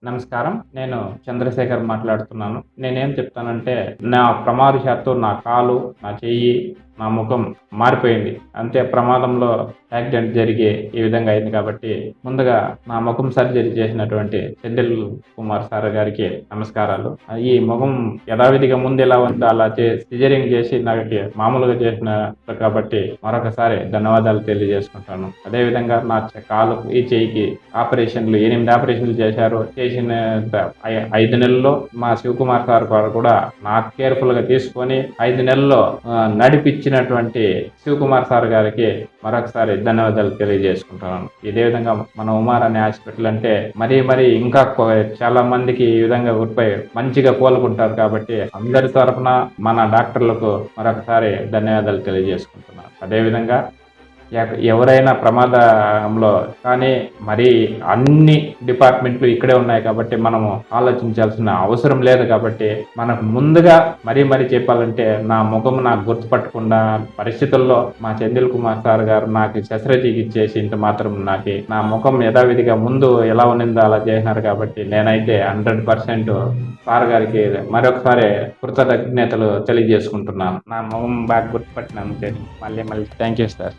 నమస్కారం. నేను చంద్రశేఖర్ మాట్లాడుతున్నాను. నేనేం చెప్తానంటే, నా ప్రమాదవశాత్తు నా కాలు, నా చెయ్యి, నా ముఖం మారిపోయింది. అంతే ప్రమాదంలో యాక్సిడెంట్ జరిగి ఈ విధంగా అయింది కాబట్టి, ముందుగా నా ముఖం సర్జరీ చేసినటువంటి సెంధిల్ కుమార్ సార్ గారికి నమస్కారాలు. ఈ ముఖం యథావిధిగా ముందు ఎలా ఉందో అలా సిజరింగ్ చేసి నాకు మామూలుగా చేసిన కాబట్టి మరొకసారి ధన్యవాదాలు తెలియజేసుకుంటాను. అదేవిధంగా నా కాలు, ఈ చెయ్యికి 8 ఆపరేషన్లు చేశారు. చేసిన 5 నెలల్లో మా శివకుమార్ సార్ గారు కూడా నాకు కేర్ఫుల్ గా తీసుకొని 5 నెలల్లో నడిపించినటువంటి శివకుమార్ సార్ గారికి మరొకసారి ధన్యవాదాలు తెలియజేసుకుంటున్నాను. ఇదే విధంగా మన ఉమారాణి హాస్పిటల్ అంటే మరీ ఇంకా చాలా మందికి ఈ విధంగా ఊరిపై మంచిగా కోలుకుంటారు కాబట్టి అందరి తరఫున మన డాక్టర్లకు మరొకసారి ధన్యవాదాలు తెలియజేసుకుంటున్నాను. అదేవిధంగా ఎవరైనా ప్రమాదంలో కానీ మరి అన్ని డిపార్ట్మెంట్లు ఇక్కడే ఉన్నాయి కాబట్టి మనము ఆలోచించాల్సిన అవసరం లేదు కాబట్టి మనకు ముందుగా మరీ చెప్పాలంటే నా ముఖం నాకు గుర్తుపట్టకుండా పరిస్థితుల్లో మా సెంధిల్ కుమార్ సార్ గారు నాకు శస్త్రచికిత్స చేసి ఇంత మాత్రం నాకు నా ముఖం యథావిధిగా ముందు ఎలా ఉన్నిందో అలా చేసినారు కాబట్టి నేనైతే 100% సార్ గారికి మరొకసారి కృతజ్ఞతలు తెలియజేసుకుంటున్నాను. నా ముఖం బాగా గుర్తుపట్టినందుకు మళ్ళీ థ్యాంక్ యూ సార్.